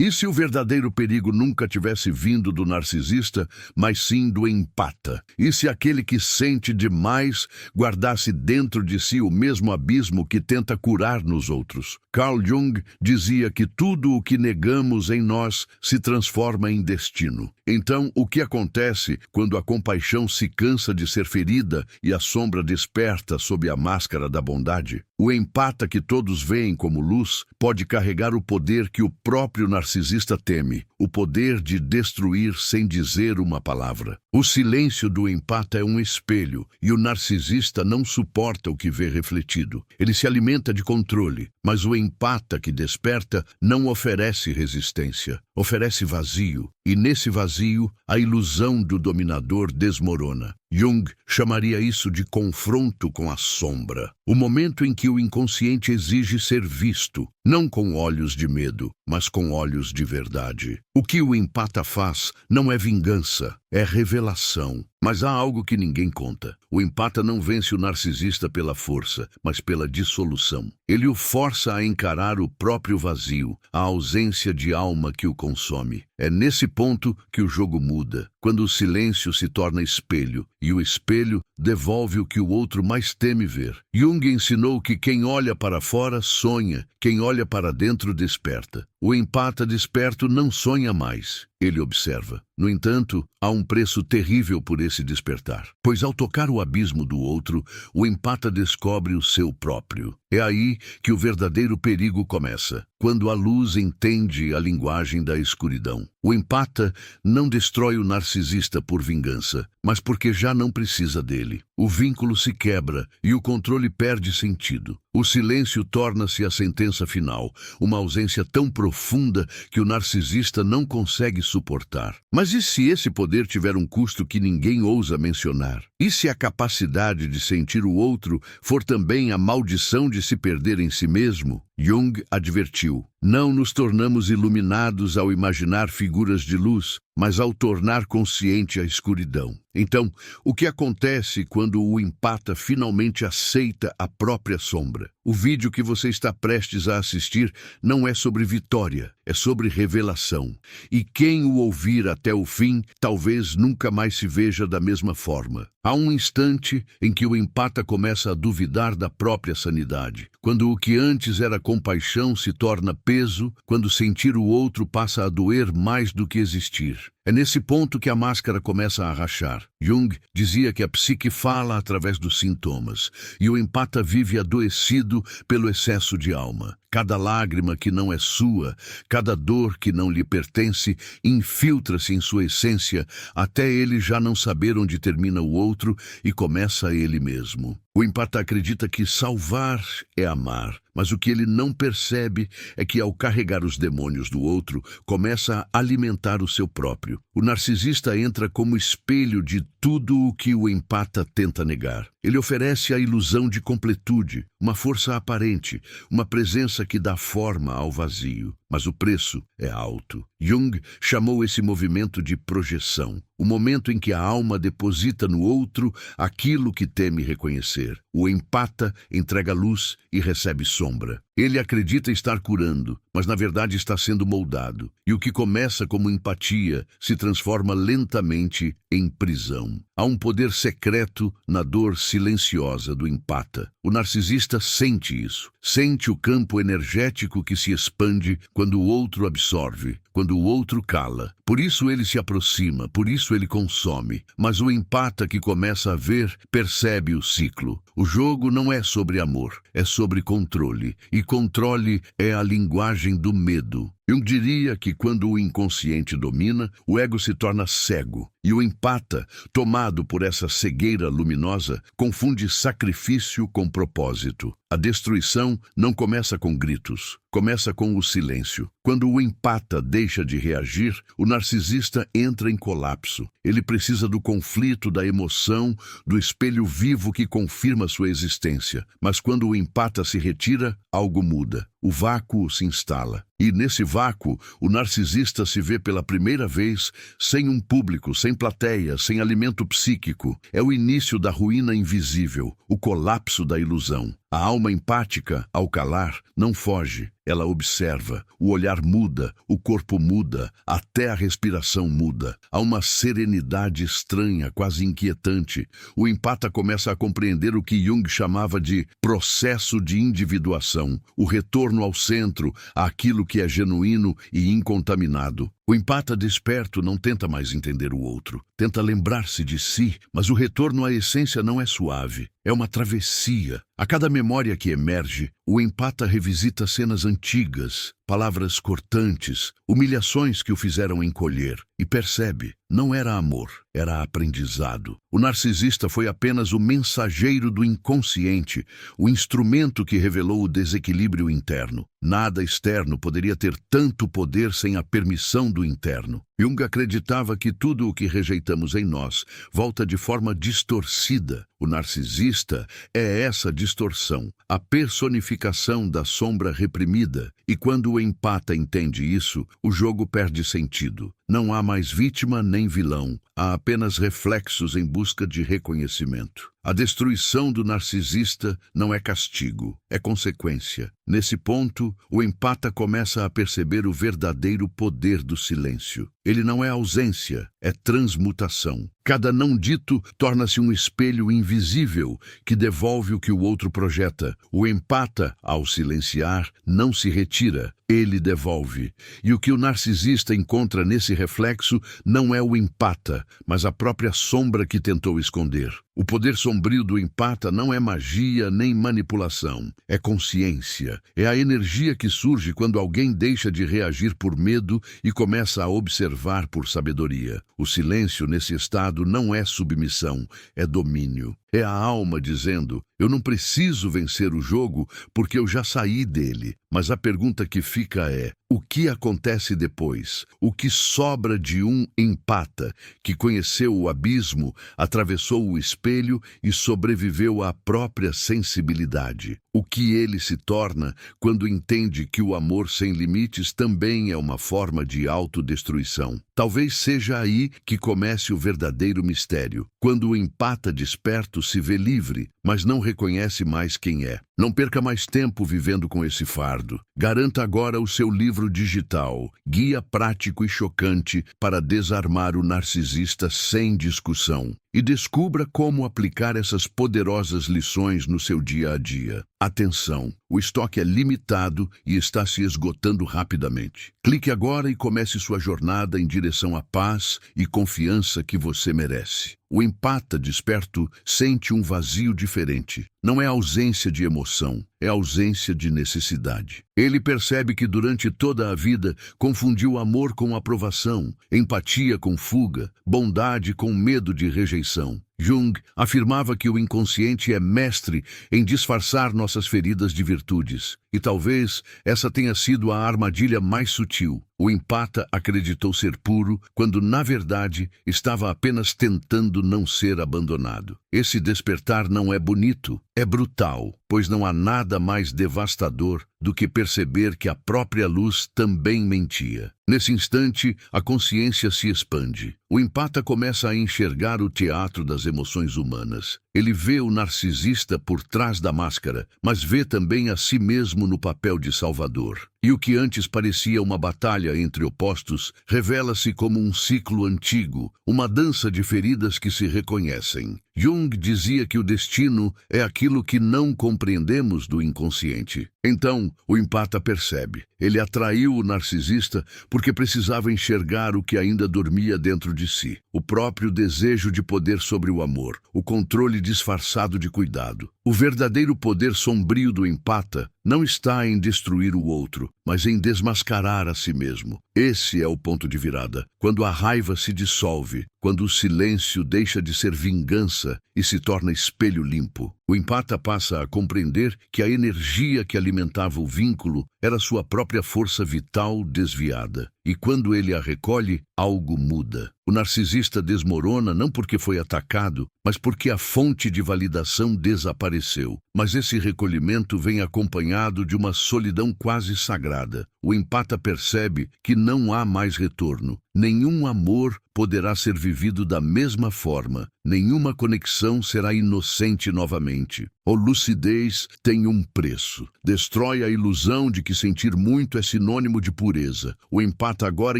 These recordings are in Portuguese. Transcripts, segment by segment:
E se o verdadeiro perigo nunca tivesse vindo do narcisista, mas sim do empata? E se aquele que sente demais guardasse dentro de si o mesmo abismo que tenta curar nos outros? Carl Jung dizia que tudo o que negamos em nós se transforma em destino. Então, o que acontece quando a compaixão se cansa de ser ferida e a sombra desperta sob a máscara da bondade? O empata que todos veem como luz pode carregar o poder que o próprio narcisista teme, o poder de destruir sem dizer uma palavra. O silêncio do empata é um espelho, e o narcisista não suporta o que vê refletido. Ele se alimenta de controle, mas o empata que desperta não oferece resistência, oferece vazio, e nesse vazio a ilusão do dominador desmorona. Jung chamaria isso de confronto com a sombra, o momento em que o inconsciente exige ser visto, não com olhos de medo, mas com olhos de verdade. O que o empata faz não é vingança, é revelação. Mas há algo que ninguém conta. O empata não vence o narcisista pela força, mas pela dissolução. Ele o força a encarar o próprio vazio, a ausência de alma que o consome. É nesse ponto que o jogo muda, quando o silêncio se torna espelho, e o espelho devolve o que o outro mais teme ver. Jung ensinou que quem olha para fora sonha, quem olha para dentro desperta. O empata desperto não sonha mais, ele observa. No entanto, há um preço terrível por esse despertar, pois ao tocar o abismo do outro, o empata descobre o seu próprio. É aí que o verdadeiro perigo começa, quando a luz entende a linguagem da escuridão. O empata não destrói o narcisista por vingança, mas porque já não precisa dele. O vínculo se quebra e o controle perde sentido. O silêncio torna-se a sentença final, uma ausência tão profunda que o narcisista não consegue suportar. Mas e se esse poder tiver um custo que ninguém ousa mencionar? E se a capacidade de sentir o outro for também a maldição de se perder em si mesmo? Jung advertiu: não nos tornamos iluminados ao imaginar figuras de luz, mas ao tornar consciente a escuridão. Então, o que acontece quando o empata finalmente aceita a própria sombra? O vídeo que você está prestes a assistir não é sobre vitória, é sobre revelação. E quem o ouvir até o fim, talvez nunca mais se veja da mesma forma. Há um instante em que o empata começa a duvidar da própria sanidade. Quando o que antes era compaixão se torna peso, quando sentir o outro passa a doer mais do que existir. É nesse ponto que a máscara começa a rachar. Jung dizia que a psique fala através dos sintomas, e o empata vive adoecido pelo excesso de alma. Cada lágrima que não é sua, cada dor que não lhe pertence, infiltra-se em sua essência até ele já não saber onde termina o outro e começa ele mesmo. O empata acredita que salvar é amar, mas o que ele não percebe é que ao carregar os demônios do outro, começa a alimentar o seu próprio. O narcisista entra como espelho de tudo o que o empata tenta negar. Ele oferece a ilusão de completude, uma força aparente, uma presença que dá forma ao vazio. Mas o preço é alto. Jung chamou esse movimento de projeção, o momento em que a alma deposita no outro aquilo que teme reconhecer. O empata entrega luz e recebe sombra. Ele acredita estar curando, mas na verdade está sendo moldado. E o que começa como empatia se transforma lentamente em prisão. Há um poder secreto na dor silenciosa do empata. O narcisista sente isso. Sente o campo energético que se expande quando o outro absorve, quando o outro cala. Por isso ele se aproxima, por isso ele consome. Mas o empata que começa a ver, percebe o ciclo. O jogo não é sobre amor, é sobre controle. E controle é a linguagem do medo. Jung diria que quando o inconsciente domina, o ego se torna cego. E o empata, tomado por essa cegueira luminosa, confunde sacrifício com propósito. A destruição não começa com gritos, começa com o silêncio. Quando o empata deixa de reagir, o narcisista entra em colapso. Ele precisa do conflito, da emoção, do espelho vivo que confirma sua existência. Mas quando o empata se retira, algo muda. O vácuo se instala. E nesse vácuo, o narcisista se vê pela primeira vez sem um público, sem plateia, sem alimento psíquico. É o início da ruína invisível, o colapso da ilusão. A alma empática, ao calar, não foge. Ela observa, o olhar muda, o corpo muda, até a respiração muda. Há uma serenidade estranha, quase inquietante. O empata começa a compreender o que Jung chamava de processo de individuação, o retorno ao centro, àquilo que é genuíno e incontaminado. O empata desperto não tenta mais entender o outro, tenta lembrar-se de si, mas o retorno à essência não é suave, é uma travessia. A cada memória que emerge, o empata revisita cenas antigas, palavras cortantes, humilhações que o fizeram encolher, e percebe, não era amor, era aprendizado. O narcisista foi apenas o mensageiro do inconsciente, o instrumento que revelou o desequilíbrio interno. Nada externo poderia ter tanto poder sem a permissão do interno. Jung acreditava que tudo o que rejeitamos em nós volta de forma distorcida. O narcisista é essa distorção, a personificação da sombra reprimida, e quando o empata entende isso, o jogo perde sentido. Não há mais vítima nem vilão, há apenas reflexos em busca de reconhecimento. A destruição do narcisista não é castigo, é consequência. Nesse ponto, o empata começa a perceber o verdadeiro poder do silêncio. Ele não é ausência, é transmutação. Cada não dito torna-se um espelho invisível que devolve o que o outro projeta. O empata, ao silenciar, não se retira, ele devolve. E o que o narcisista encontra nesse reflexo não é o empata, mas a própria sombra que tentou esconder. O poder sombrio do empata não é magia nem manipulação, é consciência. É a energia que surge quando alguém deixa de reagir por medo e começa a observar por sabedoria. O silêncio nesse estado não é submissão, é domínio. É a alma dizendo, eu não preciso vencer o jogo porque eu já saí dele. Mas a pergunta que fica é, o que acontece depois? O que sobra de um empata que conheceu o abismo, atravessou o espelho e sobreviveu à própria sensibilidade? O que ele se torna quando entende que o amor sem limites também é uma forma de autodestruição? Talvez seja aí que comece o verdadeiro mistério, quando o empata desperto se vê livre, mas não reconhece mais quem é. Não perca mais tempo vivendo com esse fardo. Garanta agora o seu livro digital, Guia Prático e Chocante para Desarmar o Narcisista Sem Discussão. E descubra como aplicar essas poderosas lições no seu dia a dia. Atenção, o estoque é limitado e está se esgotando rapidamente. Clique agora e comece sua jornada em direção à paz e confiança que você merece. O empata desperto sente um vazio diferente. Não é ausência de emoção, é ausência de necessidade. Ele percebe que durante toda a vida confundiu amor com aprovação, empatia com fuga, bondade com medo de rejeição. Jung afirmava que o inconsciente é mestre em disfarçar nossas feridas de virtudes. E talvez essa tenha sido a armadilha mais sutil. O empata acreditou ser puro, quando na verdade estava apenas tentando não ser abandonado. Esse despertar não é bonito, é brutal, pois não há nada mais devastador do que perceber que a própria luz também mentia. Nesse instante, a consciência se expande. O empata começa a enxergar o teatro das emoções humanas. Ele vê o narcisista por trás da máscara, mas vê também a si mesmo no papel de salvador. E o que antes parecia uma batalha entre opostos, revela-se como um ciclo antigo, uma dança de feridas que se reconhecem. Jung dizia que o destino é aquilo que não compreendemos do inconsciente. Então, o empata percebe. Ele atraiu o narcisista porque precisava enxergar o que ainda dormia dentro de si. O próprio desejo de poder sobre o amor, o controle disfarçado de cuidado. O verdadeiro poder sombrio do empata não está em destruir o outro, mas em desmascarar a si mesmo. Esse é o ponto de virada. Quando a raiva se dissolve, quando o silêncio deixa de ser vingança e se torna espelho limpo, o empata passa a compreender que a energia que alimentava o vínculo era sua própria força vital desviada. E quando ele a recolhe, algo muda. O narcisista desmorona não porque foi atacado, mas porque a fonte de validação desapareceu. Mas esse recolhimento vem acompanhado de uma solidão quase sagrada. o empata percebe que não há mais retorno. Nenhum amor poderá ser vivido da mesma forma. Nenhuma conexão será inocente novamente. A lucidez tem um preço. Destrói a ilusão de que sentir muito é sinônimo de pureza. O empata agora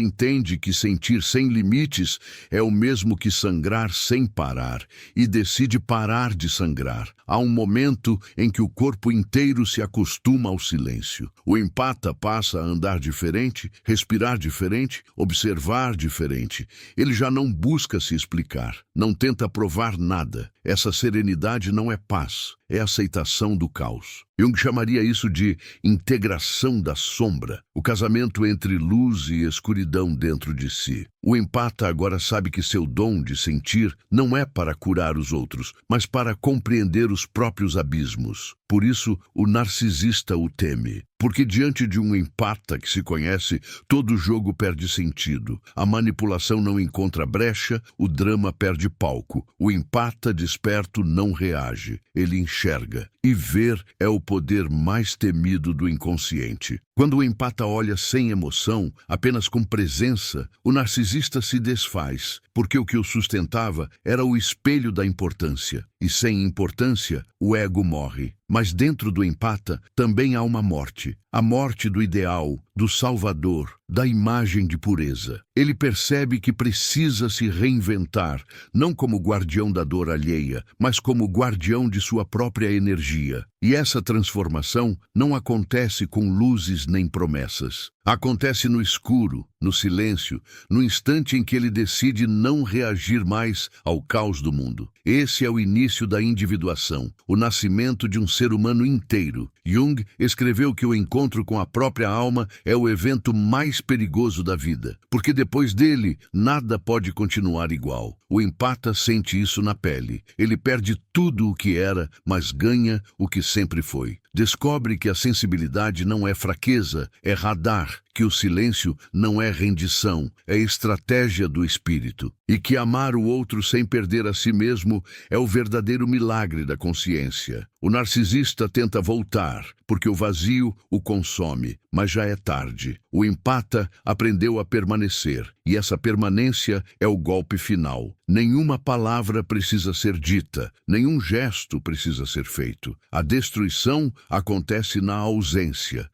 entende que sentir sem limites é o mesmo que sangrar sem parar, e decide parar de sangrar. Há um momento em que o corpo inteiro se acostuma ao silêncio. O empata passa a andar diferente, respirar diferente, observar diferente. Ele já não busca se explicar, não tenta provar nada. Essa serenidade não é paz, é aceitação do caos. Jung chamaria isso de integração da sombra, o casamento entre luz e escuridão dentro de si. O empata agora sabe que seu dom de sentir não é para curar os outros, mas para compreender os próprios abismos. Por isso, o narcisista o teme. Porque diante de um empata que se conhece, todo jogo perde sentido. A manipulação não encontra brecha, o drama perde palco. O empata desperto não reage, ele enxerga. E ver é o poder mais temido do inconsciente. Quando o empata olha sem emoção, apenas com presença, o narcisista se desfaz, porque o que o sustentava era o espelho da importância. E sem importância, o ego morre. Mas dentro do empata também há uma morte. A morte do ideal, do salvador, da imagem de pureza. Ele percebe que precisa se reinventar, não como guardião da dor alheia, mas como guardião de sua própria energia. E essa transformação não acontece com luzes nem promessas. Acontece no escuro, no silêncio, no instante em que ele decide não reagir mais ao caos do mundo. Esse é o início da individuação, o nascimento de um ser humano inteiro. Jung escreveu que o encontro com a própria alma é o evento mais perigoso da vida, porque depois dele, nada pode continuar igual. O empata sente isso na pele. Ele perde tudo o que era, mas ganha o que sempre foi. Descobre que a sensibilidade não é fraqueza, é radar, que o silêncio não é rendição, é estratégia do espírito, e que amar o outro sem perder a si mesmo é o verdadeiro milagre da consciência. O narcisista tenta voltar, porque o vazio o consome, mas já é tarde. O empata aprendeu a permanecer, e essa permanência é o golpe final. Nenhuma palavra precisa ser dita, nenhum gesto precisa ser feito. A destruição acontece na ausência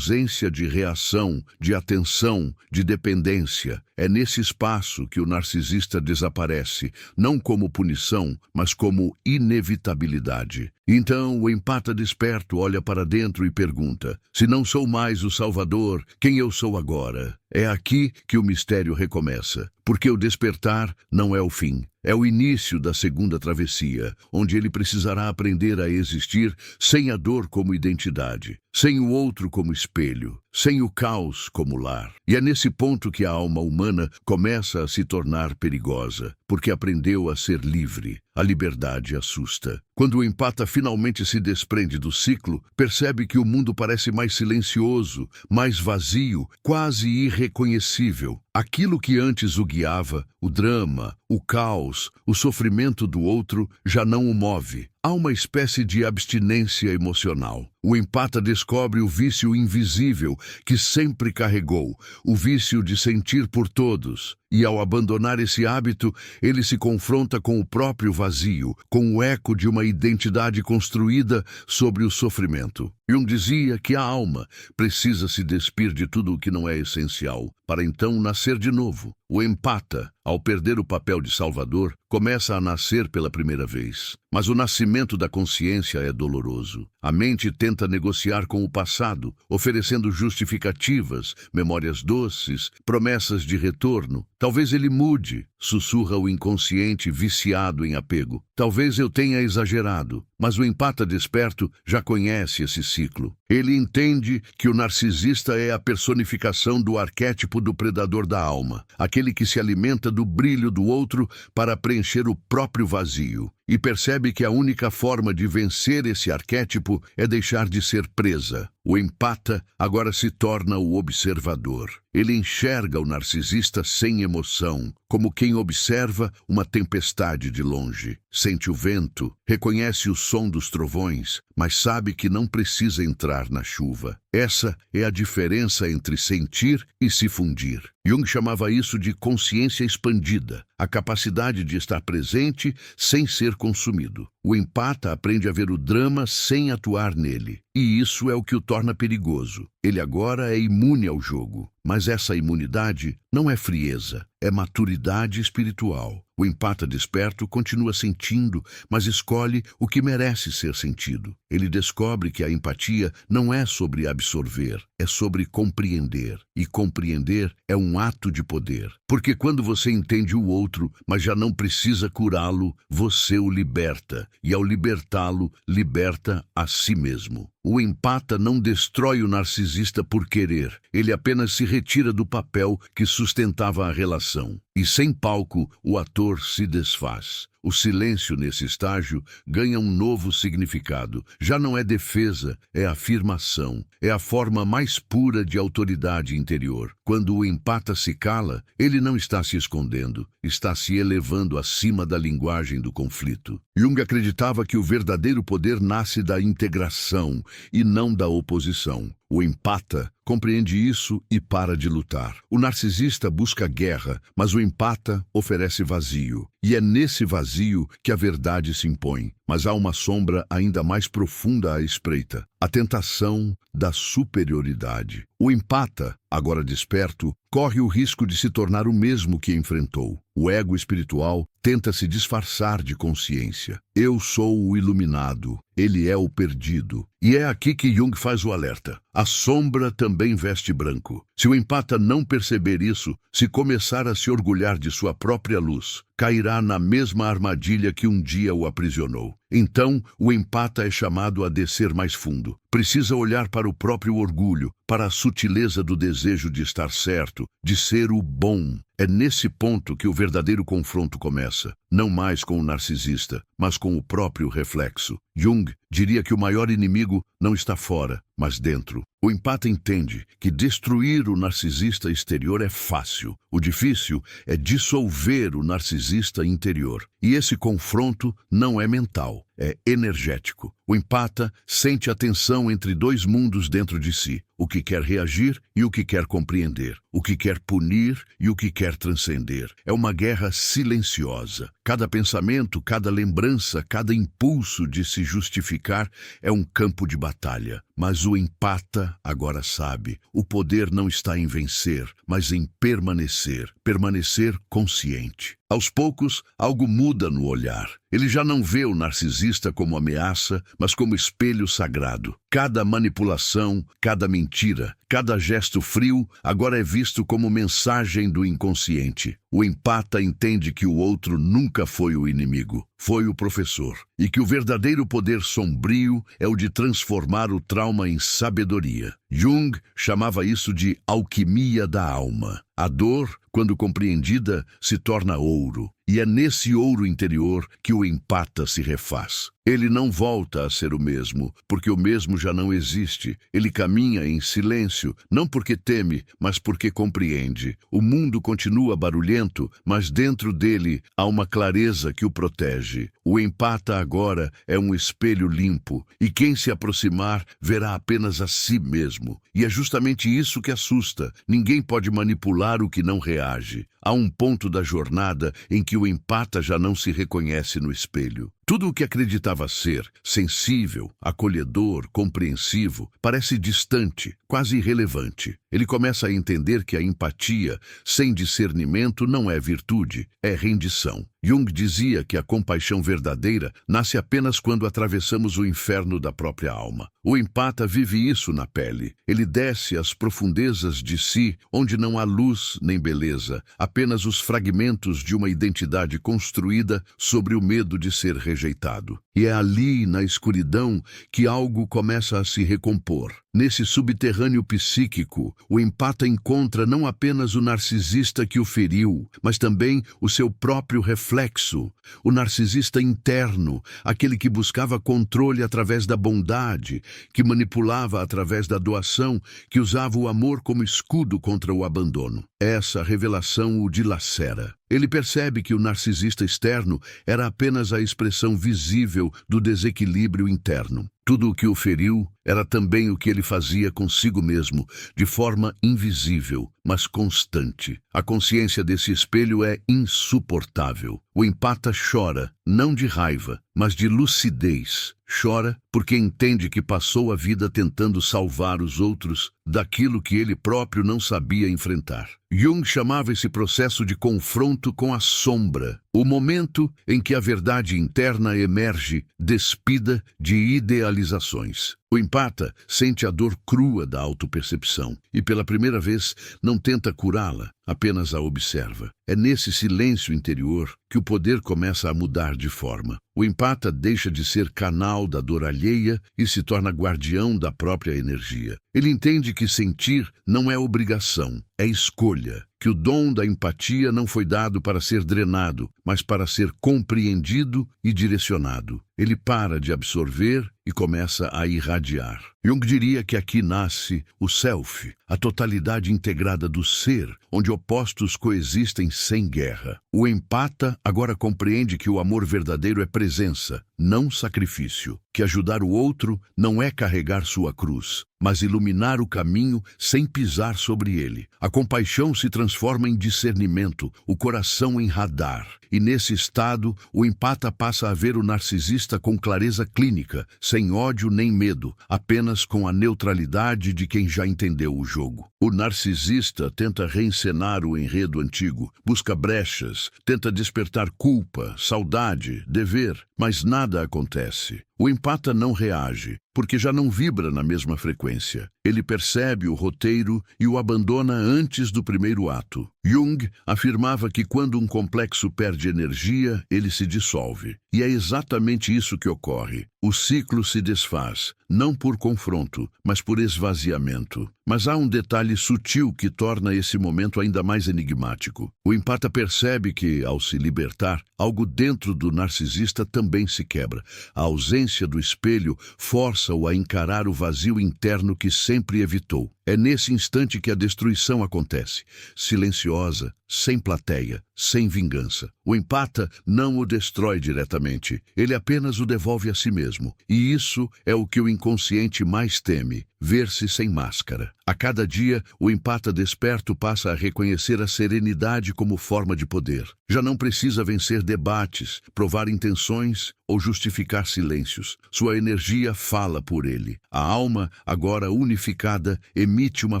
de reação, de atenção, de dependência. É nesse espaço que o narcisista desaparece, não como punição, mas como inevitabilidade. Então o empata desperto olha para dentro e pergunta: se não sou mais o Salvador, quem eu sou agora? É aqui que o mistério recomeça, porque o despertar não é o fim. É o início da segunda travessia, onde ele precisará aprender a existir sem a dor como identidade, sem o outro como espelho, sem o caos como lar. E é nesse ponto que a alma humana começa a se tornar perigosa, porque aprendeu a ser livre. A liberdade assusta. Quando o empata finalmente se desprende do ciclo, percebe que o mundo parece mais silencioso, mais vazio, quase irreconhecível. Aquilo que antes o guiava, o drama, o caos, o sofrimento do outro, já não o move. Há uma espécie de abstinência emocional. O empata descobre o vício invisível que sempre carregou, o vício de sentir por todos. E ao abandonar esse hábito, ele se confronta com o próprio vazio, com o eco de uma identidade construída sobre o sofrimento. Jung dizia que a alma precisa se despir de tudo o que não é essencial, para então nascer de novo. O empata, ao perder o papel de salvador, começa a nascer pela primeira vez. Mas o nascimento da consciência é doloroso. A mente tenta negociar com o passado, oferecendo justificativas, memórias doces, promessas de retorno. Talvez ele mude, sussurra o inconsciente viciado em apego. Talvez eu tenha exagerado, mas o empata desperto já conhece esse ciclo. Ele entende que o narcisista é a personificação do arquétipo do predador da alma, aquele que se alimenta do brilho do outro para preencher o próprio vazio. E percebe que a única forma de vencer esse arquétipo é deixar de ser presa. O empata agora se torna o observador. Ele enxerga o narcisista sem emoção, como quem observa uma tempestade de longe. Sente o vento, reconhece o som dos trovões, mas sabe que não precisa entrar na chuva. Essa é a diferença entre sentir e se fundir. Jung chamava isso de consciência expandida, a capacidade de estar presente sem ser consumido. O empata aprende a ver o drama sem atuar nele, e isso é o que o torna perigoso. Ele agora é imune ao jogo, mas essa imunidade não é frieza, é maturidade espiritual. O empata desperto continua sentindo, mas escolhe o que merece ser sentido. Ele descobre que a empatia não é sobre absorver, é sobre compreender. E compreender é um ato de poder. Porque quando você entende o outro, mas já não precisa curá-lo, você o liberta. E ao libertá-lo, liberta a si mesmo. O empata não destrói o narcisista por querer. Ele apenas se retira do papel que sustentava a relação. E sem palco, o ator se desfaz. O silêncio nesse estágio ganha um novo significado. Já não é defesa, é afirmação. É a forma mais pura de autoridade interior. Quando o empata se cala, ele não está se escondendo, está se elevando acima da linguagem do conflito. Jung acreditava que o verdadeiro poder nasce da integração e não da oposição. O empata compreende isso e para de lutar. O narcisista busca guerra, mas o empata oferece vazio. E é nesse vazio que a verdade se impõe. Mas há uma sombra ainda mais profunda à espreita: a tentação da superioridade. O empata, agora desperto, corre o risco de se tornar o mesmo que enfrentou. O ego espiritual tenta se disfarçar de consciência. Eu sou o iluminado, ele é o perdido. E é aqui que Jung faz o alerta. A sombra também veste branco. Se o empata não perceber isso, se começar a se orgulhar de sua própria luz, cairá na mesma armadilha que um dia o aprisionou. Então, o empata é chamado a descer mais fundo. Precisa olhar para o próprio orgulho, para a sutileza do desejo de estar certo, de ser o bom. É nesse ponto que o verdadeiro confronto começa, não mais com o narcisista, mas com o próprio reflexo. Jung diria que o maior inimigo não está fora, mas dentro. O empata entende que destruir o narcisista exterior é fácil. O difícil é dissolver o narcisista interior. E esse confronto não é mental, é energético. O empata sente a tensão entre dois mundos dentro de si: o que quer reagir e o que quer compreender, o que quer punir e o que quer transcender. É uma guerra silenciosa. Cada pensamento, cada lembrança, cada impulso de se justificar é um campo de batalha. Mas o empata agora sabe: o poder não está em vencer, mas em permanecer, permanecer consciente. Aos poucos, algo muda no olhar. Ele já não vê o narcisista como ameaça, mas como espelho sagrado. Cada manipulação, cada mentira, cada gesto frio agora é visto como mensagem do inconsciente. O empata entende que o outro nunca foi o inimigo, foi o professor, e que o verdadeiro poder sombrio é o de transformar o trauma em sabedoria. Jung chamava isso de alquimia da alma. A dor, quando compreendida, se torna ouro. E é nesse ouro interior que o empata se refaz. Ele não volta a ser o mesmo, porque o mesmo já não existe. Ele caminha em silêncio, não porque teme, mas porque compreende. O mundo continua barulhento, mas dentro dele há uma clareza que o protege. O empata agora é um espelho limpo, e quem se aproximar verá apenas a si mesmo. E é justamente isso que assusta. Ninguém pode manipular o que não reage. Há um ponto da jornada em que o empata já não se reconhece no espelho. Tudo o que acreditava ser sensível, acolhedor, compreensivo, parece distante, quase irrelevante. Ele começa a entender que a empatia, sem discernimento, não é virtude, é rendição. Jung dizia que a compaixão verdadeira nasce apenas quando atravessamos o inferno da própria alma. O empata vive isso na pele. Ele desce às profundezas de si, onde não há luz nem beleza, apenas os fragmentos de uma identidade construída sobre o medo de ser rejeitado. rejeitado. E é ali, na escuridão, que algo começa a se recompor. Nesse subterrâneo psíquico, o empata encontra não apenas o narcisista que o feriu, mas também o seu próprio reflexo, o narcisista interno, aquele que buscava controle através da bondade, que manipulava através da doação, que usava o amor como escudo contra o abandono. Essa revelação o dilacera. Ele percebe que o narcisista externo era apenas a expressão visível do desequilíbrio interno. Tudo o que o feriu era também o que ele fazia consigo mesmo, de forma invisível, mas constante. A consciência desse espelho é insuportável. O empata chora, não de raiva, mas de lucidez. Chora porque entende que passou a vida tentando salvar os outros daquilo que ele próprio não sabia enfrentar. Jung chamava esse processo de confronto com a sombra, o momento em que a verdade interna emerge, despida de idealizações. O empata sente a dor crua da autopercepção e, pela primeira vez, não tenta curá-la, apenas a observa. É nesse silêncio interior que o poder começa a mudar de forma. O empata deixa de ser canal da dor alheia e se torna guardião da própria energia. Ele entende que sentir não é obrigação, é escolha, que o dom da empatia não foi dado para ser drenado, mas para ser compreendido e direcionado. Ele para de absorver e começa a irradiar. Jung diria que aqui nasce o self, a totalidade integrada do ser, onde opostos coexistem sem guerra. O empata agora compreende que o amor verdadeiro é presença, não sacrifício, que ajudar o outro não é carregar sua cruz, mas iluminar o caminho sem pisar sobre ele. A compaixão se transforma em discernimento, o coração em radar. E nesse estado, o empata passa a ver o narcisista com clareza clínica, sem ódio nem medo, apenas com a neutralidade de quem já entendeu o jogo. O narcisista tenta reencenar o enredo antigo, busca brechas, tenta despertar culpa, saudade, dever, mas nada acontece. O empata não reage, porque já não vibra na mesma frequência. Ele percebe o roteiro e o abandona antes do primeiro ato. Jung afirmava que quando um complexo perde energia, ele se dissolve. E é exatamente isso que ocorre. O ciclo se desfaz, não por confronto, mas por esvaziamento. Mas há um detalhe sutil que torna esse momento ainda mais enigmático. O empata percebe que, ao se libertar, algo dentro do narcisista também se quebra. A ausência do espelho força-o a encarar o vazio interno que sempre evitou. É nesse instante que a destruição acontece, silenciosa, sem plateia, sem vingança. O empata não o destrói diretamente, ele apenas o devolve a si mesmo. E isso é o que o inconsciente mais teme, ver-se sem máscara. A cada dia, o empata desperto passa a reconhecer a serenidade como forma de poder. Já não precisa vencer debates, provar intenções ou justificar silêncios. Sua energia fala por ele. A alma, agora unificada, emite uma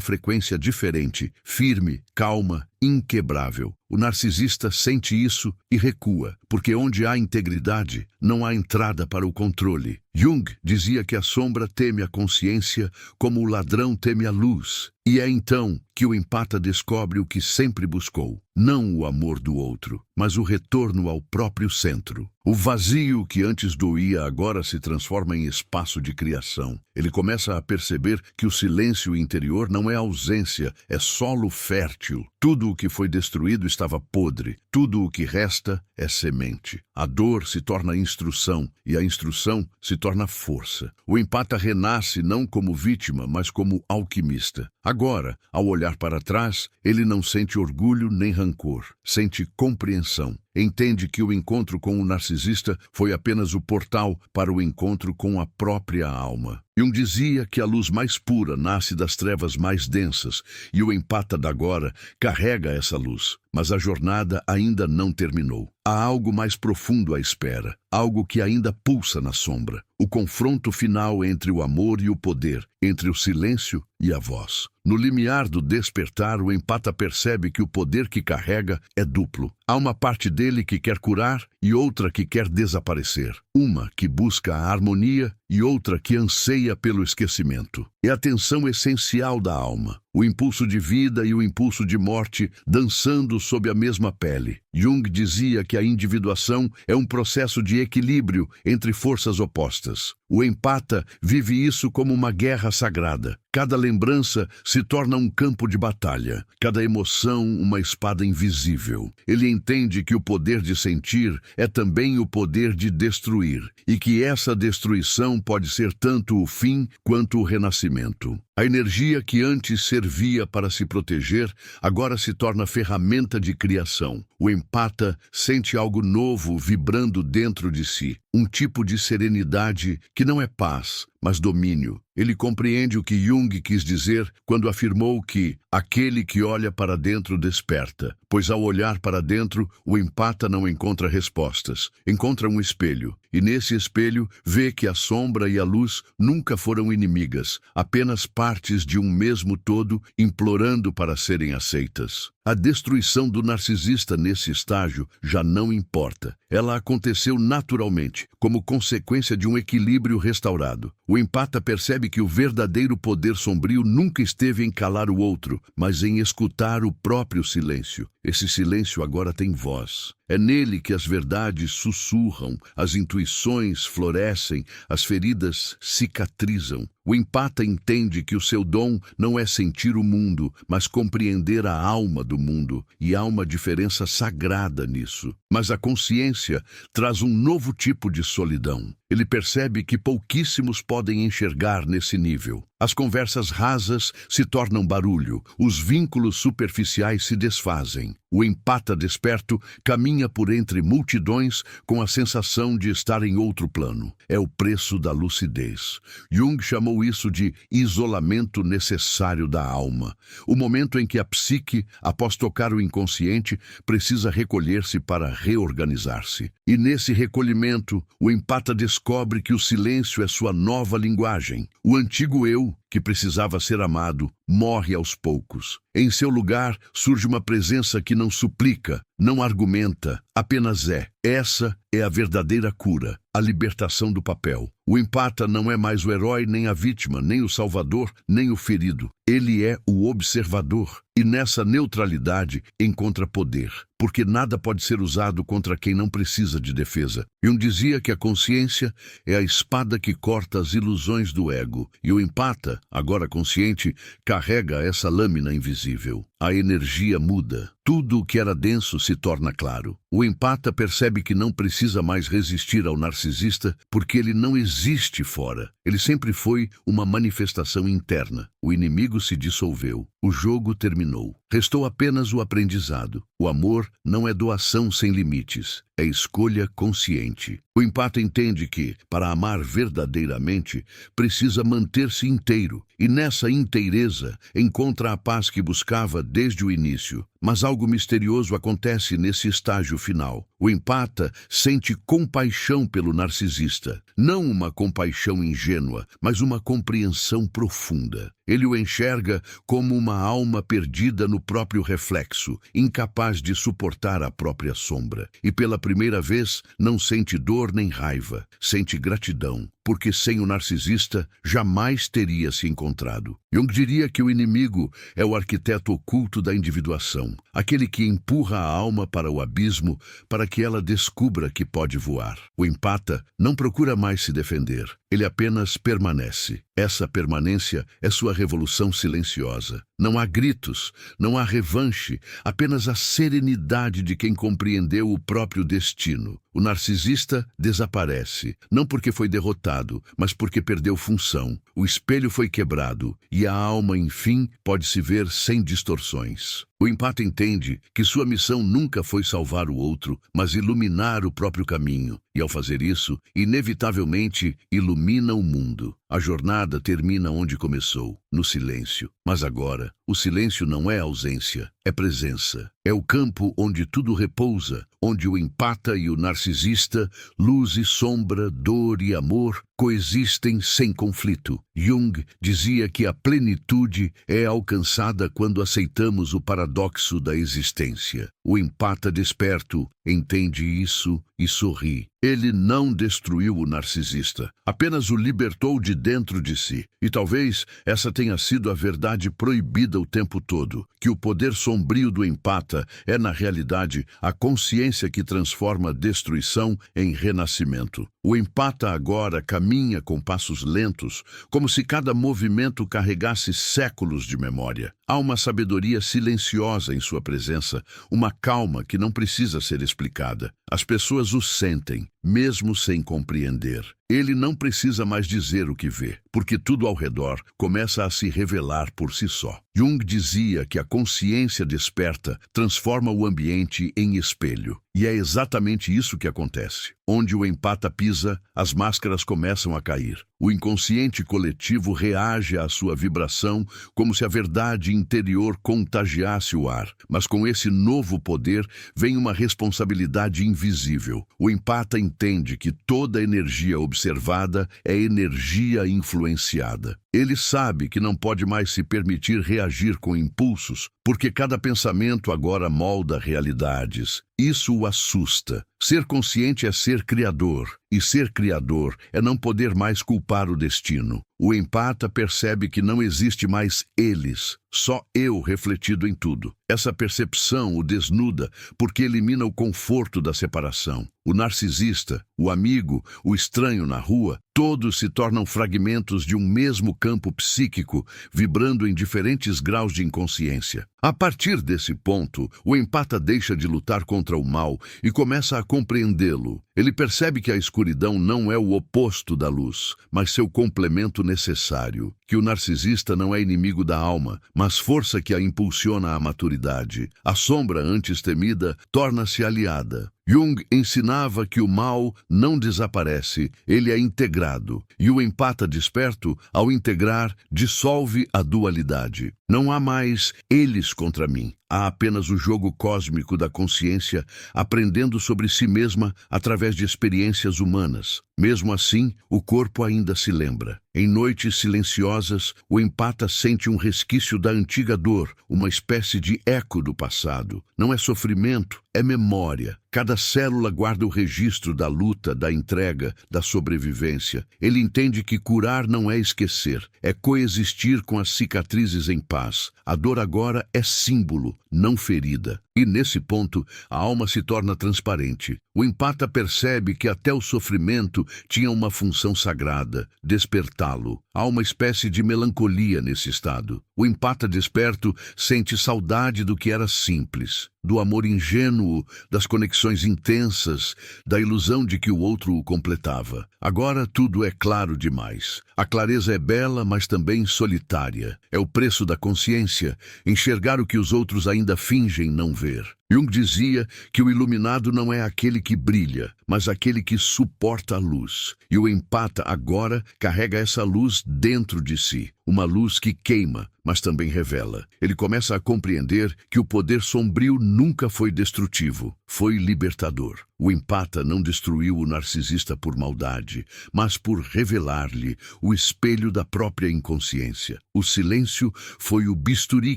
frequência diferente, firme, calma, inquebrável. O narcisista sente isso e recua, porque onde há integridade, não há entrada para o controle. Jung dizia que a sombra teme a consciência como o ladrão teme a luz. E é então que o empata descobre o que sempre buscou, não o amor do outro, mas o retorno ao próprio centro. O vazio que antes doía agora se transforma em espaço de criação. Ele começa a perceber que o silêncio interior não é ausência, é solo fértil. Tudo o que foi destruído estava podre, tudo o que resta é semente. A dor se torna instrução e a instrução se torna força. O empata renasce não como vítima, mas como alquimista. Agora, ao olhar para trás, ele não sente orgulho nem rancor, sente compreensão. Entende que o encontro com o narcisista foi apenas o portal para o encontro com a própria alma. Jung dizia que a luz mais pura nasce das trevas mais densas, e o empata da agora carrega essa luz. Mas a jornada ainda não terminou. Há algo mais profundo à espera, algo que ainda pulsa na sombra. O confronto final entre o amor e o poder, entre o silêncio e a voz. No limiar do despertar, o empata percebe que o poder que carrega é duplo. Há uma parte dele que quer curar e outra que quer desaparecer. Uma que busca a harmonia e outra que anseia pelo esquecimento. É a tensão essencial da alma, o impulso de vida e o impulso de morte dançando sob a mesma pele. Jung dizia que a individuação é um processo de equilíbrio entre forças opostas. O empata vive isso como uma guerra sagrada. Cada lembrança se torna um campo de batalha, cada emoção uma espada invisível. Ele entende que o poder de sentir é também o poder de destruir, e que essa destruição pode ser tanto o fim quanto o renascimento. A energia que antes servia para se proteger, agora se torna ferramenta de criação. O empata sente algo novo vibrando dentro de si, um tipo de serenidade que não é paz, mas domínio. Ele compreende o que Jung quis dizer quando afirmou que aquele que olha para dentro desperta, pois ao olhar para dentro, o empata não encontra respostas, encontra um espelho, e nesse espelho vê que a sombra e a luz nunca foram inimigas, apenas partes de um mesmo todo implorando para serem aceitas. A destruição do narcisista nesse estágio já não importa. Ela aconteceu naturalmente, como consequência de um equilíbrio restaurado. O empata percebe que o verdadeiro poder sombrio nunca esteve em calar o outro, mas em escutar o próprio silêncio. Esse silêncio agora tem voz. É nele que as verdades sussurram, as intuições florescem, as feridas cicatrizam. O empata entende que o seu dom não é sentir o mundo, mas compreender a alma do mundo, e há uma diferença sagrada nisso. Mas a consciência traz um novo tipo de solidão. Ele percebe que pouquíssimos podem enxergar nesse nível. As conversas rasas se tornam barulho, os vínculos superficiais se desfazem. O empata desperto caminha por entre multidões com a sensação de estar em outro plano. É o preço da lucidez. Jung chamou isso de isolamento necessário da alma. O momento em que a psique, após tocar o inconsciente, precisa recolher-se para reorganizar-se. E nesse recolhimento, o empata descobre que o silêncio é sua nova linguagem. O antigo eu, que precisava ser amado, morre aos poucos. Em seu lugar, surge uma presença que não suplica, não argumenta, apenas é. Essa é a verdadeira cura, a libertação do papel. O empata não é mais o herói, nem a vítima, nem o salvador, nem o ferido. Ele é o observador. E nessa neutralidade encontra poder, porque nada pode ser usado contra quem não precisa de defesa. Jung dizia que a consciência é a espada que corta as ilusões do ego, e o empata, agora consciente, carrega essa lâmina invisível. A energia muda. Tudo o que era denso se torna claro. O empata percebe que não precisa mais resistir ao narcisista porque ele não existe fora. Ele sempre foi uma manifestação interna. O inimigo se dissolveu. O jogo terminou. Restou apenas o aprendizado. O amor não é doação sem limites. É escolha consciente. O empata entende que, para amar verdadeiramente, precisa manter-se inteiro, e nessa inteireza encontra a paz que buscava desde o início. Mas algo misterioso acontece nesse estágio final. O empata sente compaixão pelo narcisista. Não uma compaixão ingênua, mas uma compreensão profunda. Ele o enxerga como uma alma perdida no próprio reflexo, incapaz de suportar a própria sombra. E pela primeira vez, não sente dor nem raiva, sente gratidão, porque sem o narcisista jamais teria se encontrado. Jung diria que o inimigo é o arquiteto oculto da individuação, aquele que empurra a alma para o abismo para que ela descubra que pode voar. O empata não procura mais se defender, ele apenas permanece. Essa permanência é sua revolução silenciosa. Não há gritos, não há revanche, apenas a serenidade de quem compreendeu o próprio destino. O narcisista desaparece, não porque foi derrotado, mas porque perdeu função. O espelho foi quebrado e a alma, enfim, pode se ver sem distorções. O empata entende que sua missão nunca foi salvar o outro, mas iluminar o próprio caminho. E ao fazer isso, inevitavelmente ilumina o mundo. A jornada termina onde começou, no silêncio. Mas agora, o silêncio não é ausência, é presença. É o campo onde tudo repousa, onde o empata e o narcisista, luz e sombra, dor e amor, coexistem sem conflito. Jung dizia que a plenitude é alcançada quando aceitamos o paradoxo da existência. O empata desperto entende isso e sorri. Ele não destruiu o narcisista, apenas o libertou de dentro de si. E talvez essa tenha sido a verdade proibida o tempo todo, que o poder sombrio do empata é, na realidade, a consciência que transforma a destruição em renascimento. O empata agora caminha com passos lentos, como se cada movimento carregasse séculos de memória. Há uma sabedoria silenciosa em sua presença, uma calma que não precisa ser explicada. As pessoas o sentem, mesmo sem compreender. Ele não precisa mais dizer o que vê, porque tudo ao redor começa a se revelar por si só. Jung dizia que a consciência desperta transforma o ambiente em espelho. E é exatamente isso que acontece. Onde o empata pisa, as máscaras começam a cair. O inconsciente coletivo reage à sua vibração como se a verdade interior contagiasse o ar. Mas com esse novo poder vem uma responsabilidade invisível. O empata entende que toda energia observada é energia influenciada. Ele sabe que não pode mais se permitir reagir com impulsos, porque cada pensamento agora molda realidades. Isso o assusta. Ser consciente é ser criador, e ser criador é não poder mais culpar o destino. O empata percebe que não existe mais eles, só eu refletido em tudo. Essa percepção o desnuda porque elimina o conforto da separação. O narcisista, o amigo, o estranho na rua, todos se tornam fragmentos de um mesmo campo psíquico, vibrando em diferentes graus de inconsciência. A partir desse ponto, o empata deixa de lutar contra o mal e começa a compreendê-lo. Ele percebe que a escuridão não é o oposto da luz, mas seu complemento necessário, que o narcisista não é inimigo da alma, mas força que a impulsiona à maturidade. A sombra antes temida torna-se aliada. Jung ensinava que o mal não desaparece, ele é integrado, e o empata desperto, ao integrar, dissolve a dualidade. Não há mais eles contra mim. Há apenas o jogo cósmico da consciência aprendendo sobre si mesma através de experiências humanas. Mesmo assim, o corpo ainda se lembra. Em noites silenciosas, o empata sente um resquício da antiga dor, uma espécie de eco do passado. Não é sofrimento, é memória. Cada célula guarda o registro da luta, da entrega, da sobrevivência. Ele entende que curar não é esquecer, é coexistir com as cicatrizes em paz. A dor agora é símbolo, não ferida. E nesse ponto, a alma se torna transparente. O empata percebe que até o sofrimento tinha uma função sagrada, despertá-lo. Há uma espécie de melancolia nesse estado. O empata desperto sente saudade do que era simples, do amor ingênuo, das conexões intensas, da ilusão de que o outro o completava. Agora tudo é claro demais. A clareza é bela, mas também solitária. É o preço da consciência, enxergar o que os outros ainda fingem não ver. Jung dizia que o iluminado não é aquele que brilha, mas aquele que suporta a luz. E o empata agora carrega essa luz dentro de si, uma luz que queima, mas também revela. Ele começa a compreender que o poder sombrio nunca foi destrutivo, foi libertador. O empata não destruiu o narcisista por maldade, mas por revelar-lhe o espelho da própria inconsciência. O silêncio foi o bisturi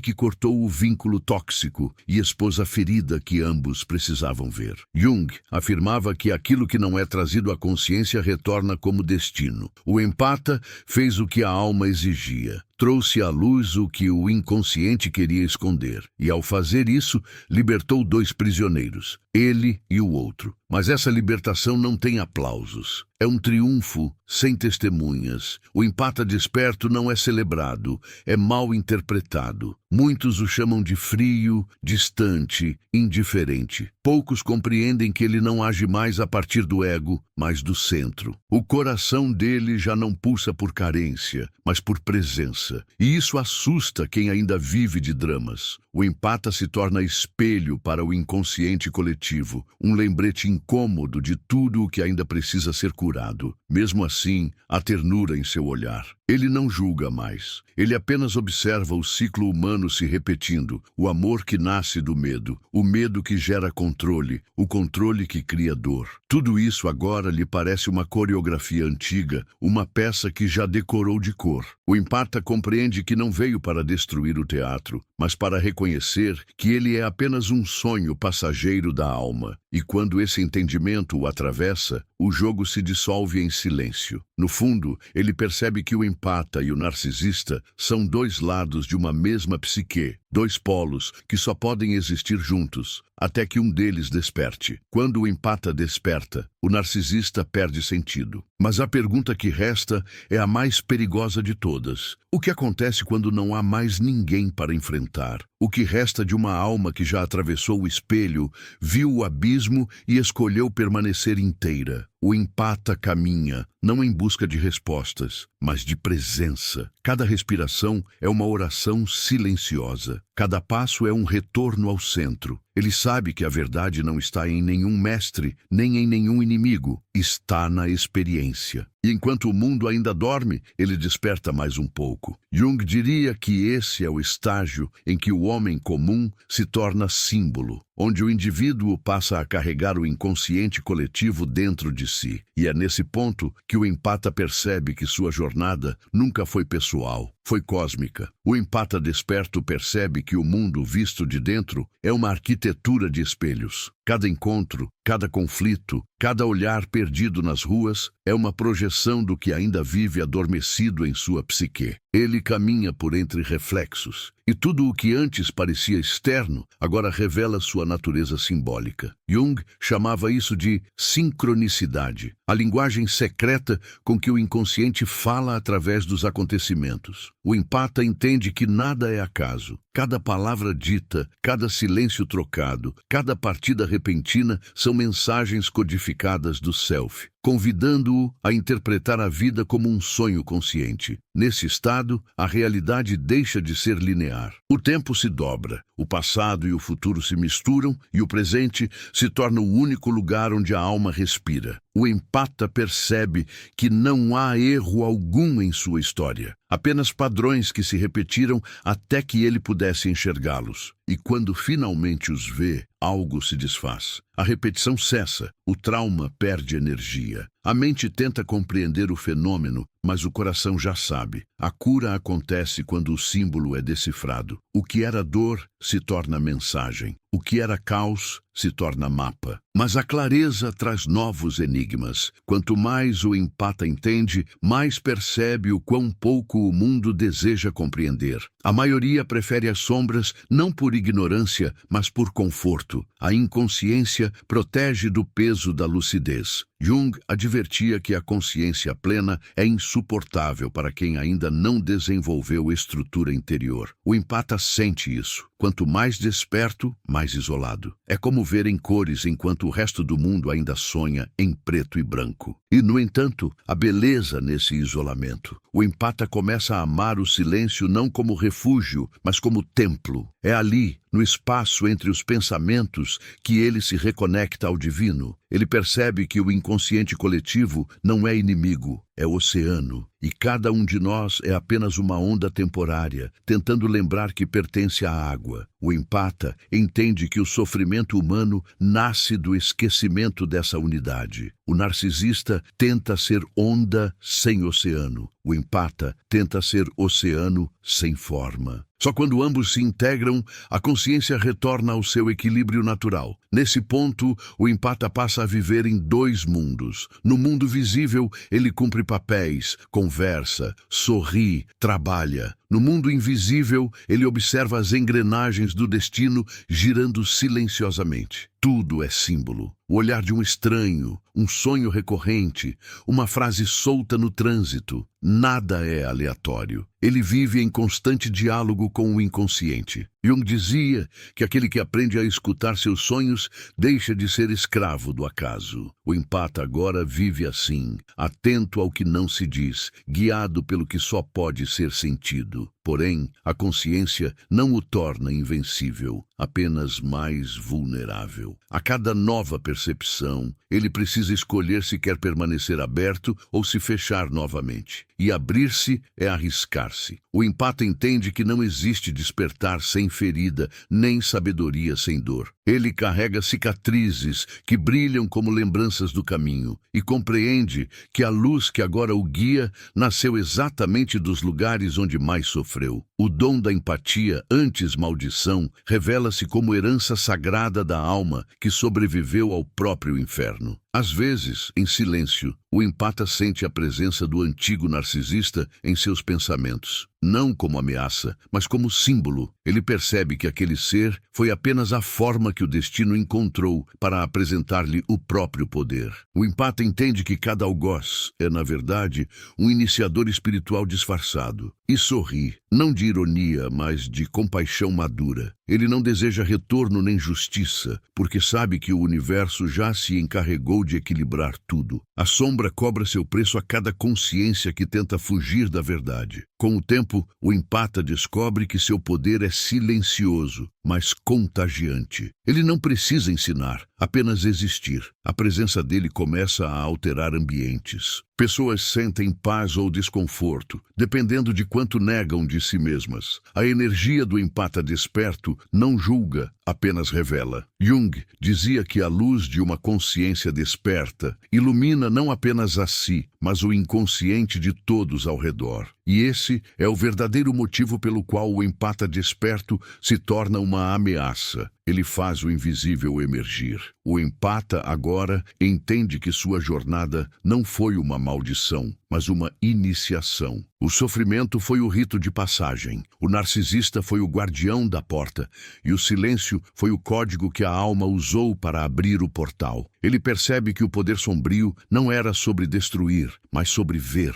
que cortou o vínculo tóxico e expôs a ferida que ambos precisavam ver. Jung afirmava que aquilo que não é trazido à consciência retorna como destino. O empata fez o que a alma exigia. Trouxe à luz o que o inconsciente queria esconder, e ao fazer isso, libertou dois prisioneiros, ele e o outro. Mas essa libertação não tem aplausos. É um triunfo sem testemunhas. O empata desperto não é celebrado, é mal interpretado. Muitos o chamam de frio, distante, indiferente. Poucos compreendem que ele não age mais a partir do ego, mas do centro. O coração dele já não pulsa por carência, mas por presença. preguiça. E isso assusta quem ainda vive de dramas. O empata se torna espelho para o inconsciente coletivo, um lembrete incômodo de tudo o que ainda precisa ser curado. Mesmo assim, há ternura em seu olhar. Ele não julga mais. Ele apenas observa o ciclo humano se repetindo, o amor que nasce do medo, o medo que gera controle, o controle que cria dor. Tudo isso agora lhe parece uma coreografia antiga, uma peça que já decorou de cor. O empata compreende que não veio para destruir o teatro, mas para reconhecer que ele é apenas um sonho passageiro da alma. E quando esse entendimento o atravessa, o jogo se dissolve em silêncio. No fundo, ele percebe que o empata e o narcisista são dois lados de uma mesma psique, dois polos que só podem existir juntos, até que um deles desperte. Quando o empata desperta, o narcisista perde sentido. Mas a pergunta que resta é a mais perigosa de todas. O que acontece quando não há mais ninguém para enfrentar? O que resta de uma alma que já atravessou o espelho, viu o abismo e escolheu permanecer inteira? O empata caminha, não em busca de respostas, mas de presença. Cada respiração é uma oração silenciosa. Cada passo é um retorno ao centro. Ele sabe que a verdade não está em nenhum mestre, nem em nenhum inimigo. Está na experiência. E enquanto o mundo ainda dorme, ele desperta mais um pouco. Jung diria que esse é o estágio em que o homem comum se torna símbolo, onde o indivíduo passa a carregar o inconsciente coletivo dentro de si. E é nesse ponto que o empata percebe que sua jornada nunca foi pessoal, foi cósmica. O empata desperto percebe que o mundo visto de dentro é uma arquitetura de espelhos. Cada encontro, cada conflito, cada olhar perdido nas ruas é uma projeção do que ainda vive adormecido em sua psique. Ele caminha por entre reflexos, e tudo o que antes parecia externo agora revela sua natureza simbólica. Jung chamava isso de sincronicidade, a linguagem secreta com que o inconsciente fala através dos acontecimentos. O empata entende que nada é acaso. Cada palavra dita, cada silêncio trocado, cada partida repentina são mensagens codificadas do self, convidando-o a interpretar a vida como um sonho consciente. Nesse estado, a realidade deixa de ser linear. O tempo se dobra, o passado e o futuro se misturam e o presente se torna o único lugar onde a alma respira. O empata percebe que não há erro algum em sua história, apenas padrões que se repetiram até que ele pudesse enxergá-los. E quando finalmente os vê, algo se desfaz. A repetição cessa, o trauma perde energia. A mente tenta compreender o fenômeno, mas o coração já sabe. A cura acontece quando o símbolo é decifrado. O que era dor se torna mensagem. O que era caos se torna mapa. Mas a clareza traz novos enigmas. Quanto mais o empata entende, mais percebe o quão pouco o mundo deseja compreender. A maioria prefere as sombras não por ignorância, mas por conforto. A inconsciência protege do peso da lucidez. Jung advertia que a consciência plena é insuportável para quem ainda não desenvolveu estrutura interior. O empata sente isso. Quanto mais desperto, mais isolado. É como ver em cores enquanto o resto do mundo ainda sonha em preto e branco. E, no entanto, a beleza nesse isolamento. O empata começa a amar o silêncio não como refúgio, mas como templo. É ali, no espaço entre os pensamentos, que ele se reconecta ao divino. Ele percebe que o inconsciente coletivo não é inimigo, é oceano. E cada um de nós é apenas uma onda temporária, tentando lembrar que pertence à água. O empata entende que o sofrimento humano nasce do esquecimento dessa unidade. O narcisista tenta ser onda sem oceano. O empata tenta ser oceano sem forma. Só quando ambos se integram, a consciência retorna ao seu equilíbrio natural. Nesse ponto, o empata passa a viver em dois mundos. No mundo visível, ele cumpre papéis, conversa, sorri, trabalha. No mundo invisível, ele observa as engrenagens do destino girando silenciosamente. Tudo é símbolo. O olhar de um estranho, um sonho recorrente, uma frase solta no trânsito. Nada é aleatório. Ele vive em constante diálogo com o inconsciente. Jung dizia que aquele que aprende a escutar seus sonhos deixa de ser escravo do acaso. O empata agora vive assim, atento ao que não se diz, guiado pelo que só pode ser sentido. Porém, a consciência não o torna invencível, apenas mais vulnerável. A cada nova percepção, ele precisa escolher se quer permanecer aberto ou se fechar novamente. E abrir-se é arriscar-se. O empata entende que não existe despertar sem ferida, nem sabedoria sem dor. Ele carrega cicatrizes que brilham como lembranças do caminho e compreende que a luz que agora o guia nasceu exatamente dos lugares onde mais sofreu. O dom da empatia, antes maldição, revela-se como herança sagrada da alma que sobreviveu ao próprio inferno. Às vezes, em silêncio, o empata sente a presença do antigo narcisista em seus pensamentos. Não como ameaça, mas como símbolo. Ele percebe que aquele ser foi apenas a forma que o destino encontrou para apresentar-lhe o próprio poder. O empata entende que cada algoz é, na verdade, um iniciador espiritual disfarçado. E sorri, não de ironia, mas de compaixão madura. Ele não deseja retorno nem justiça, porque sabe que o universo já se encarregou de equilibrar tudo. A sombra cobra seu preço a cada consciência que tenta fugir da verdade. Com o tempo, o empata descobre que seu poder é silencioso, mas contagiante. Ele não precisa ensinar, apenas existir. A presença dele começa a alterar ambientes. Pessoas sentem paz ou desconforto, dependendo de quanto negam de si mesmas. A energia do empata desperto não julga, apenas revela. Jung dizia que a luz de uma consciência desperta ilumina não apenas a si, mas o inconsciente de todos ao redor. E esse é o verdadeiro motivo pelo qual o empata desperto se torna uma ameaça. Ele faz o invisível emergir. O empata agora entende que sua jornada não foi uma maldição, mas uma iniciação. O sofrimento foi o rito de passagem, o narcisista foi o guardião da porta, e o silêncio foi o código que a alma usou para abrir o portal. Ele percebe que o poder sombrio não era sobre destruir, mas sobre ver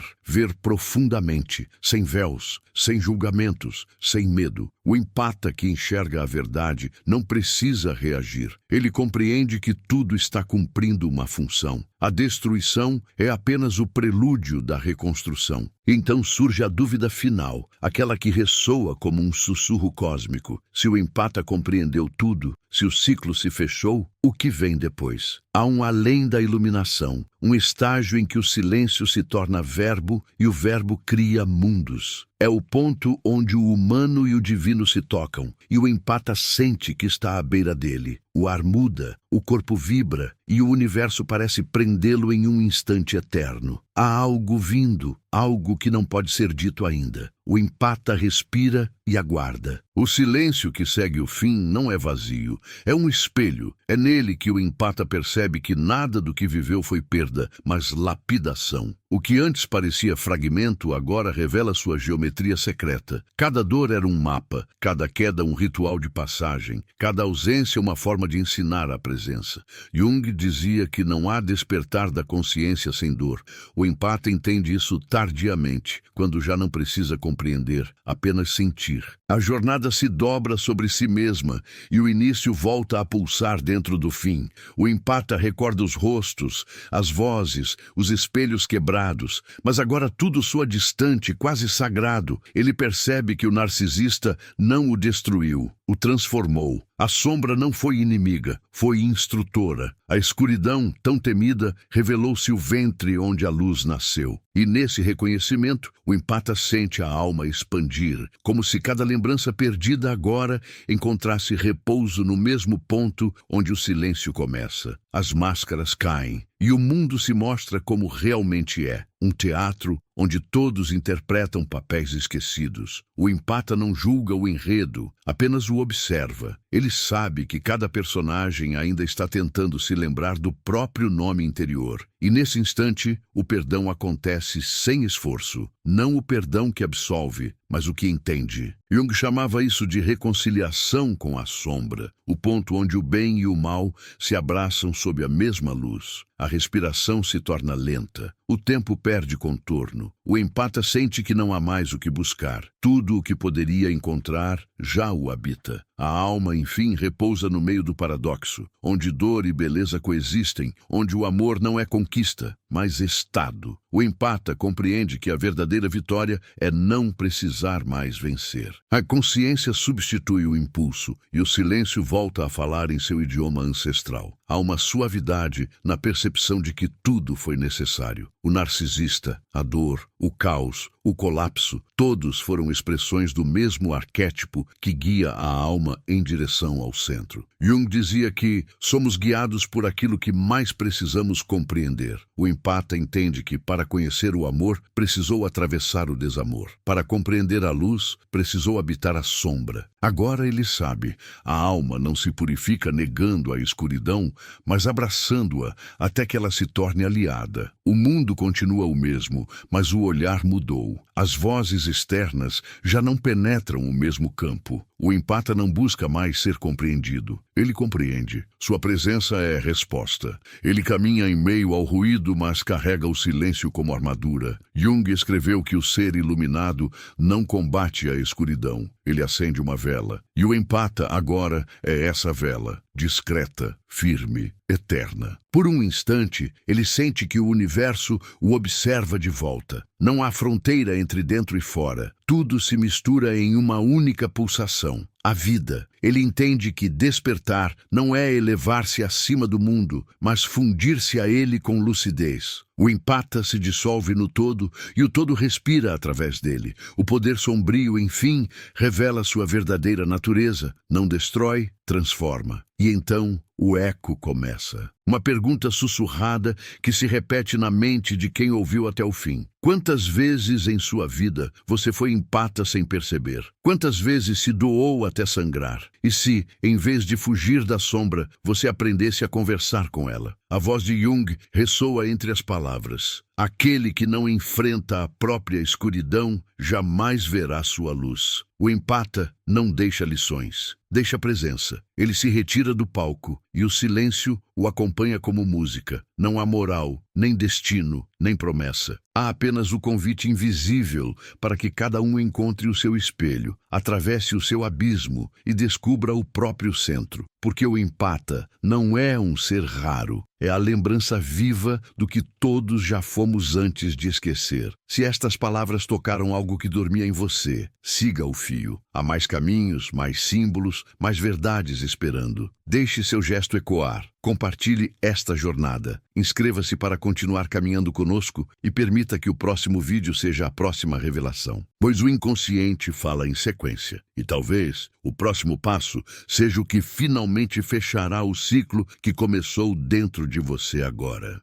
profundamente, sem véus, sem julgamentos, sem medo. O empata que enxerga a verdade não precisa reagir. Ele compreende que tudo está cumprindo uma função. A destruição é apenas o prelúdio da reconstrução. Então surge a dúvida final, aquela que ressoa como um sussurro cósmico. Se o empata compreendeu tudo, se o ciclo se fechou, o que vem depois? Há um além da iluminação, um estágio em que o silêncio se torna verbo e o verbo cria mundos. É o ponto onde o humano e o divino se tocam, e o empata sente que está à beira dele. O ar muda, o corpo vibra, e o universo parece prendê-lo em um instante eterno. Há algo vindo, algo que não pode ser dito ainda. O empata respira e aguarda. O silêncio que segue o fim não é vazio, é um espelho. É nele que o empata percebe que nada do que viveu foi perda, mas lapidação. O que antes parecia fragmento agora revela sua geometria secreta. Cada dor era um mapa, cada queda um ritual de passagem, cada ausência uma forma de ensinar a presença. Jung dizia que não há despertar da consciência sem dor. O empata entende isso tardiamente, quando já não precisa compreender, apenas sentir. A jornada se dobra sobre si mesma e o início volta a pulsar dentro do fim. O empata recorda os rostos, as vozes, os espelhos quebrados, mas agora tudo soa distante, quase sagrado. Ele percebe que o narcisista não o destruiu, o transformou. A sombra não foi inimiga, foi instrutora. A escuridão, tão temida, revelou-se o ventre onde a luz nasceu. E nesse reconhecimento, o empata sente a alma expandir, como se cada lembrança perdida agora encontrasse repouso no mesmo ponto onde o silêncio começa. As máscaras caem e o mundo se mostra como realmente é. Um teatro onde todos interpretam papéis esquecidos. O empata não julga o enredo, apenas o observa. Ele sabe que cada personagem ainda está tentando se lembrar do próprio nome interior. E nesse instante, o perdão acontece sem esforço. Não o perdão que absolve, mas o que entende. Jung chamava isso de reconciliação com a sombra, o ponto onde o bem e o mal se abraçam sob a mesma luz. A respiração se torna lenta, o tempo perde contorno, o empata sente que não há mais o que buscar. Tudo o que poderia encontrar já o habita. A alma, enfim, repousa no meio do paradoxo, onde dor e beleza coexistem, onde o amor não é conquista, mas estado. O empata compreende que a verdadeira vitória é não precisar mais vencer. A consciência substitui o impulso e o silêncio volta a falar em seu idioma ancestral. Há uma suavidade na percepção de que tudo foi necessário. O narcisista, a dor, o caos, o colapso, todos foram expressões do mesmo arquétipo que guia a alma em direção ao centro. Jung dizia que somos guiados por aquilo que mais precisamos compreender. O empata entende que, para conhecer o amor, precisou atravessar o desamor. Para compreender a luz, precisou habitar a sombra. Agora ele sabe, a alma não se purifica negando a escuridão, mas abraçando-a até que ela se torne aliada. O mundo continua o mesmo, mas o olhar mudou. As vozes externas já não penetram o mesmo campo. O empata não busca mais ser compreendido. Ele compreende. Sua presença é resposta. Ele caminha em meio ao ruído, mas carrega o silêncio como armadura. Jung escreveu que o ser iluminado não combate a escuridão. Ele acende uma vela. E o empata agora é essa vela, discreta, firme, eterna. Por um instante, ele sente que o universo o observa de volta. Não há fronteira entre dentro e fora. Tudo se mistura em uma única pulsação. A vida. Ele entende que despertar não é elevar-se acima do mundo, mas fundir-se a ele com lucidez. O empata se dissolve no todo e o todo respira através dele. O poder sombrio, enfim, revela sua verdadeira natureza. Não destrói, transforma. E então o eco começa. Uma pergunta sussurrada que se repete na mente de quem ouviu até o fim. Quantas vezes em sua vida você foi empata sem perceber? Quantas vezes se doou até sangrar? E se, em vez de fugir da sombra, você aprendesse a conversar com ela? A voz de Jung ressoa entre as palavras. Aquele que não enfrenta a própria escuridão jamais verá sua luz. O empata não deixa lições, deixa presença. Ele se retira do palco e o silêncio o acompanha como música. Não há moral, nem destino, nem promessa. Há apenas o convite invisível para que cada um encontre o seu espelho, atravesse o seu abismo e descubra o próprio centro. Porque o empata não é um ser raro, é a lembrança viva do que todos já fomos antes de esquecer. Se estas palavras tocaram algo que dormia em você, siga o fio. Há mais caminhos, mais símbolos, mais verdades esperando. Deixe seu gesto ecoar. Compartilhe esta jornada. Inscreva-se para continuar caminhando conosco e permita que o próximo vídeo seja a próxima revelação. Pois o inconsciente fala em sequência. E talvez o próximo passo seja o que finalmente fechará o ciclo que começou dentro de você agora.